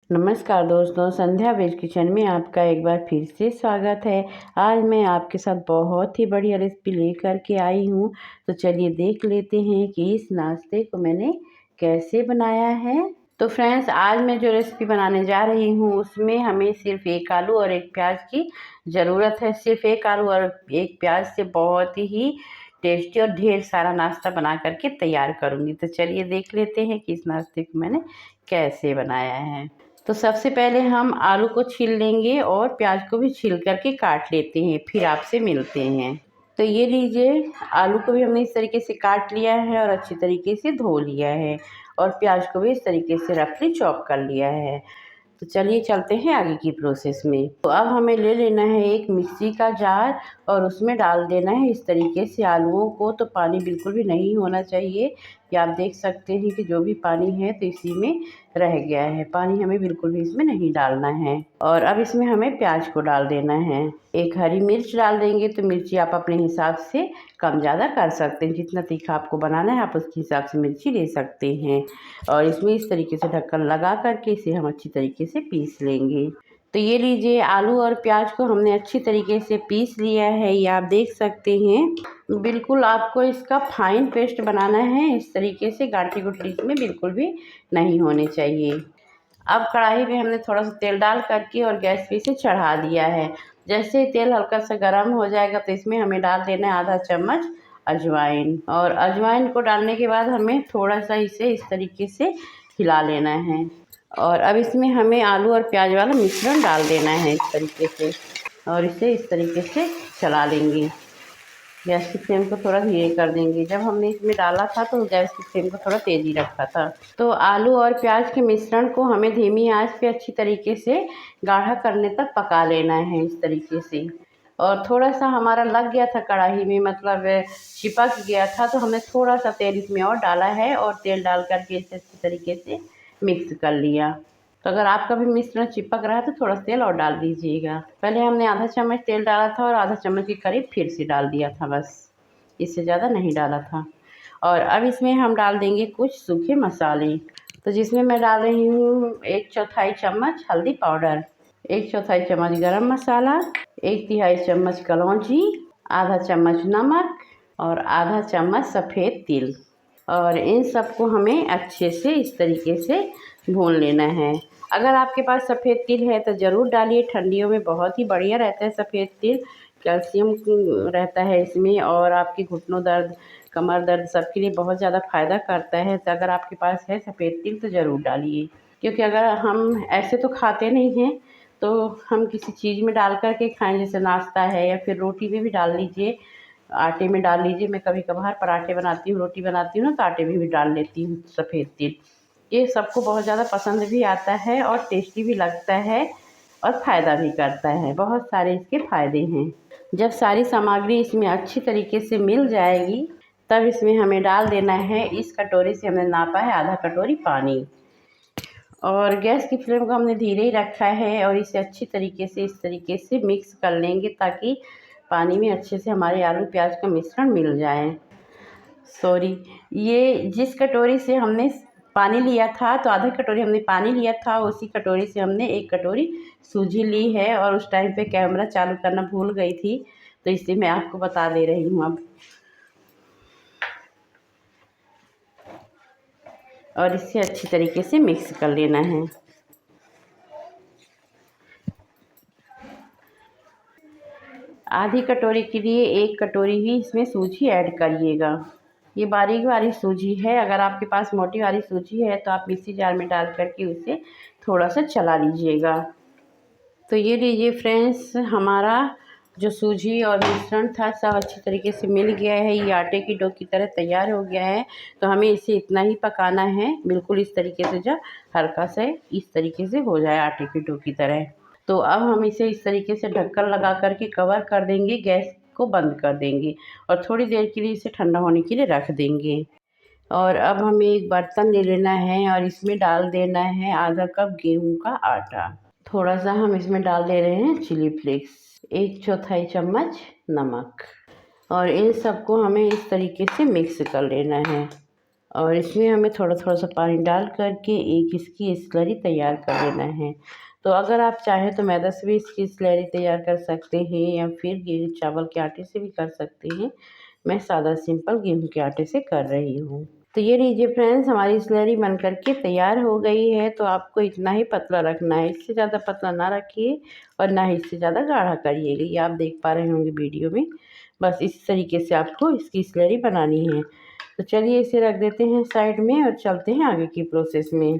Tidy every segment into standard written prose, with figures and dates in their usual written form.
नमस्कार दोस्तों, संध्या veg kitchen में आपका एक बार फिर से स्वागत है। आज मैं आपके साथ बहुत ही बढ़िया रेसिपी लेकर के आई हूँ। तो चलिए देख लेते हैं कि इस नाश्ते को मैंने कैसे बनाया है। तो फ्रेंड्स, आज मैं जो रेसिपी बनाने जा रही हूँ उसमें हमें सिर्फ एक आलू और एक प्याज की ज़रूरत है। सिर्फ एक आलू और एक प्याज से बहुत ही टेस्टी और ढेर सारा नाश्ता बना करके तैयार करूँगी। तो चलिए देख लेते हैं कि इस नाश्ते को मैंने कैसे बनाया है। तो सबसे पहले हम आलू को छील लेंगे और प्याज को भी छील करके काट लेते हैं, फिर आपसे मिलते हैं। तो ये लीजिए, आलू को भी हमने इस तरीके से काट लिया है और अच्छी तरीके से धो लिया है और प्याज को भी इस तरीके से रफली चॉप कर लिया है। तो चलिए चलते हैं आगे की प्रोसेस में। तो अब हमें ले लेना है एक मिक्सी का जार और उसमें डाल देना है इस तरीके से आलूओं को। तो पानी बिल्कुल भी नहीं होना चाहिए। या आप देख सकते हैं कि जो भी पानी है तो इसी में रह गया है। पानी हमें बिल्कुल भी इसमें नहीं डालना है। और अब इसमें हमें प्याज को डाल देना है। एक हरी मिर्च डाल देंगे। तो मिर्ची आप अपने हिसाब से कम ज़्यादा कर सकते हैं। जितना तीखा आपको बनाना है आप उसके हिसाब से मिर्ची ले सकते हैं। और इसमें इस तरीके से ढक्कन लगा करके इसे हम अच्छी तरीके से पीस लेंगे। तो ये लीजिए, आलू और प्याज को हमने अच्छी तरीके से पीस लिया है। ये आप देख सकते हैं। बिल्कुल आपको इसका फाइन पेस्ट बनाना है। इस तरीके से गांठी गुठली इसमें बिल्कुल भी नहीं होने चाहिए। अब कढ़ाई में हमने थोड़ा सा तेल डाल करके और गैस पे इसे चढ़ा दिया है। जैसे ही तेल हल्का सा गर्म हो जाएगा तो इसमें हमें डाल देना है आधा चम्मच अजवाइन। और अजवाइन को डालने के बाद हमें थोड़ा सा इसे इस तरीके से हिला लेना है। और अब इसमें हमें आलू और प्याज वाला मिश्रण डाल देना है इस तरीके से और इसे इस तरीके से चला लेंगे। गैस की फ्लेम को थोड़ा धीरे कर देंगे। जब हमने इसमें डाला था तो गैस की फ्लेम को थोड़ा तेज़ी रखा था। तो आलू और प्याज के मिश्रण को हमें धीमी आंच पे अच्छी तरीके से गाढ़ा करने तक पका लेना है इस तरीके से। और थोड़ा सा हमारा लग गया था कढ़ाई में, मतलब चिपक गया था, तो हमने थोड़ा सा तेल इसमें और डाला है और तेल डाल करके इसे अच्छी तरीके से मिक्स कर लिया। तो अगर आपका भी मिश्रण चिपक रहा है तो थोड़ा तेल और डाल दीजिएगा। पहले हमने आधा चम्मच तेल डाला था और आधा चम्मच के करीब फिर से डाल दिया था, बस इससे ज़्यादा नहीं डाला था। और अब इसमें हम डाल देंगे कुछ सूखे मसाले। तो जिसमें मैं डाल रही हूँ 1/4 चम्मच हल्दी पाउडर, 1/4 चम्मच गरम मसाला, 1/3 चम्मच कलौंजी, आधा चम्मच नमक और आधा चम्मच सफ़ेद तिल। और इन सबको हमें अच्छे से इस तरीके से भून लेना है। अगर आपके पास सफ़ेद तिल है तो ज़रूर डालिए। ठंडियों में बहुत ही बढ़िया रहता है सफ़ेद तिल। कैल्शियम रहता है इसमें और आपके घुटनों दर्द, कमर दर्द सबके लिए बहुत ज़्यादा फ़ायदा करता है। तो अगर आपके पास है सफ़ेद तिल तो ज़रूर डालिए। क्योंकि अगर हम ऐसे तो खाते नहीं हैं, तो हम किसी चीज़ में डाल कर के खाएँ, जैसे नाश्ता है या फिर रोटी में भी डाल लीजिए, आटे में डाल लीजिए। मैं कभी कभार पराठे बनाती हूँ, रोटी बनाती हूँ ना, तो आटे में भी डाल लेती हूँ सफ़ेद तिल। ये सबको बहुत ज़्यादा पसंद भी आता है और टेस्टी भी लगता है और फ़ायदा भी करता है। बहुत सारे इसके फ़ायदे हैं। जब सारी सामग्री इसमें अच्छी तरीके से मिल जाएगी तब इसमें हमें डाल देना है, इस कटोरी से हमने नापा है आधा कटोरी पानी। और गैस की फ्लेम को हमने धीरे ही रखा है और इसे अच्छी तरीके से इस तरीके से मिक्स कर लेंगे ताकि पानी में अच्छे से हमारे आलू प्याज का मिश्रण मिल जाए। सॉरी, ये जिस कटोरी से हमने पानी लिया था तो आधा कटोरी हमने पानी लिया था, उसी कटोरी से हमने 1 कटोरी सूजी ली है। और उस टाइम पे कैमरा चालू करना भूल गई थी, तो इसलिए मैं आपको बता दे रही हूँ अब। और इसे अच्छी तरीके से मिक्स कर लेना है। आधी कटोरी के लिए 1 कटोरी ही इसमें सूजी ऐड करिएगा। ये बारीक वाली सूजी है। अगर आपके पास मोटी वाली सूजी है तो आप मिक्सी जार में डाल करके उसे थोड़ा सा चला लीजिएगा। तो ये लीजिए फ्रेंड्स, हमारा जो सूजी और मिश्रण था सब अच्छी तरीके से मिल गया है। ये आटे की डो की तरह तैयार हो गया है। तो हमें इसे इतना ही पकाना है, बिल्कुल इस तरीके से, जब हल्का से इस तरीके से हो जाए आटे की डो की तरह। तो अब हम इसे इस तरीके से ढक्कन लगा करके कवर कर देंगे, गैस को बंद कर देंगे और थोड़ी देर के लिए इसे ठंडा होने के लिए रख देंगे। और अब हमें एक बर्तन ले लेना है और इसमें डाल देना है आधा कप गेहूं का आटा। थोड़ा सा हम इसमें डाल दे रहे हैं चिली फ्लेक्स, 1/4 चम्मच नमक। और इन सबको हमें इस तरीके से मिक्स कर लेना है। और इसमें हमें थोड़ा थोड़ा सा पानी डाल करके एक इसकी स्लरी तैयार कर लेना है। तो अगर आप चाहें तो मैदा से भी इसकी स्लरी तैयार कर सकते हैं या फिर गेहूँ चावल के आटे से भी कर सकते हैं। मैं सादा सिंपल गेहूँ के आटे से कर रही हूँ। तो ये लीजिए फ्रेंड्स, हमारी स्लरी बन करके तैयार हो गई है। तो आपको इतना ही पतला रखना है, इससे ज़्यादा पतला ना रखिए और ना ही इससे ज़्यादा गाढ़ा करिएगा। ये आप देख पा रहे होंगे वीडियो में। बस इस तरीके से आपको इसकी स्लरी बनानी है। तो चलिए इसे रख देते हैं साइड में और चलते हैं आगे की प्रोसेस में।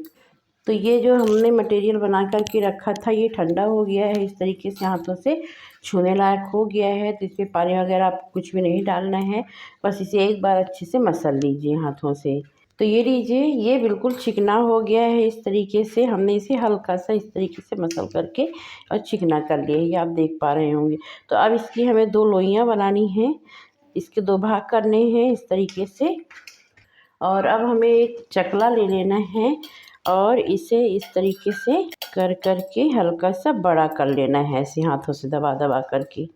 तो ये जो हमने मटेरियल बना कर के रखा था ये ठंडा हो गया है, इस तरीके से हाथों से छूने लायक हो गया है। तो इसमें पानी वगैरह आपको कुछ भी नहीं डालना है, बस इसे एक बार अच्छे से मसल लीजिए हाथों से। तो ये लीजिए, ये बिल्कुल चिकना हो गया है। इस तरीके से हमने इसे हल्का सा इस तरीके से मसल करके और चिकना कर लिया है, ये आप देख पा रहे होंगे। तो अब इसकी हमें 2 लोइयाँ बनानी हैं, इसके 2 भाग करने हैं इस तरीके से। और अब हमें एक चकला ले लेना है और इसे इस तरीके से कर के हल्का सा बड़ा कर लेना है, ऐसे हाथों से दबा दबा करके।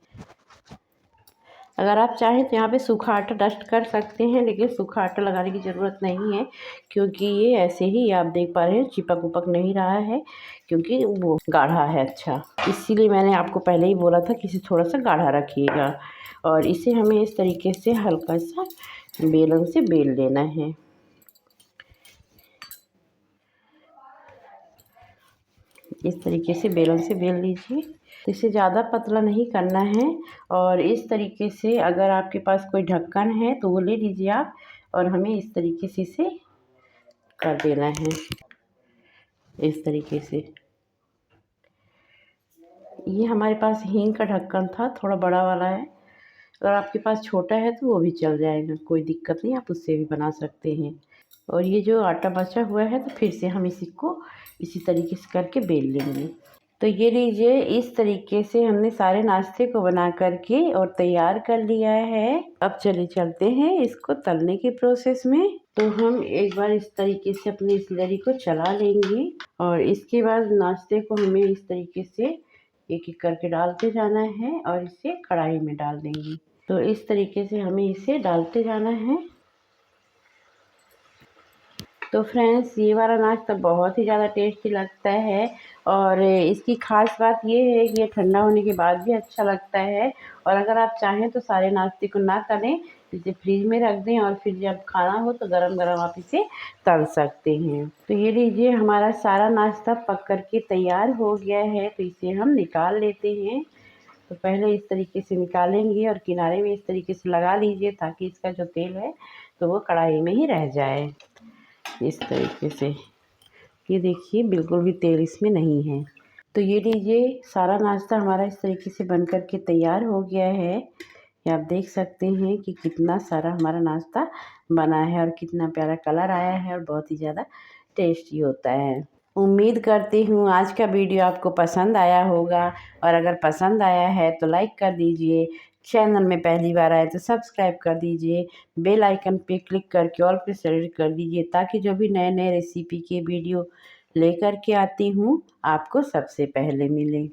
अगर आप चाहें तो यहाँ पे सूखा आटा डस्ट कर सकते हैं, लेकिन सूखा आटा लगाने की ज़रूरत नहीं है, क्योंकि ये ऐसे ही आप देख पा रहे हैं चिपक उपक नहीं रहा है, क्योंकि वो गाढ़ा है। अच्छा, इसीलिए मैंने आपको पहले ही बोला था कि इसे थोड़ा सा गाढ़ा रखिएगा। और इसे हमें इस तरीके से हल्का सा बेलन से बेल लेना है। इस तरीके से बेलन से बेल लीजिए। तो इसे ज़्यादा पतला नहीं करना है। और इस तरीके से अगर आपके पास कोई ढक्कन है तो वो ले लीजिए आप, और हमें इस तरीके से इसे कर देना है, इस तरीके से। ये हमारे पास हींग का ढक्कन था, थोड़ा बड़ा वाला है। अगर आपके पास छोटा है तो वो भी चल जाएगा, कोई दिक्कत नहीं, आप उससे भी बना सकते हैं। और ये जो आटा बचा हुआ है तो फिर से हम इसी को इसी तरीके से करके बेल लेंगे। तो ये लीजिए, इस तरीके से हमने सारे नाश्ते को बना करके और तैयार कर लिया है। अब चलिए चलते हैं इसको तलने के प्रोसेस में। तो हम एक बार इस तरीके से अपनी स्लरी को चला लेंगे और इसके बाद नाश्ते को हमें इस तरीके से एक एक करके डालते जाना है और इसे कढ़ाई में डाल देंगे। तो इस तरीके से हमें इसे डालते जाना है। तो फ्रेंड्स, ये वाला नाश्ता बहुत ही ज़्यादा टेस्टी लगता है और इसकी ख़ास बात ये है कि ये ठंडा होने के बाद भी अच्छा लगता है। और अगर आप चाहें तो सारे नाश्ते को ना करें, इसे फ्रिज में रख दें और फिर जब खाना हो तो गरम गरम आप इसे तल सकते हैं। तो ये लीजिए, हमारा सारा नाश्ता पक कर के तैयार हो गया है। तो इसे हम निकाल लेते हैं। तो पहले इस तरीके से निकालेंगे और किनारे में इस तरीके से लगा लीजिए, ताकि इसका जो तेल है तो वो कढ़ाई में ही रह जाए, इस तरीके से। ये देखिए, बिल्कुल भी तेल इसमें नहीं है। तो ये लीजिए, सारा नाश्ता हमारा इस तरीके से बन कर के तैयार हो गया है। ये आप देख सकते हैं कि कितना सारा हमारा नाश्ता बना है और कितना प्यारा कलर आया है और बहुत ही ज़्यादा टेस्टी होता है। उम्मीद करती हूँ आज का वीडियो आपको पसंद आया होगा, और अगर पसंद आया है तो लाइक कर दीजिए। चैनल में पहली बार आए तो सब्सक्राइब कर दीजिए। बेल आइकन पे क्लिक करके ऑल पे सेलेक्ट कर दीजिए, ताकि जो भी नए नए रेसिपी के वीडियो लेकर के आती हूँ आपको सबसे पहले मिले।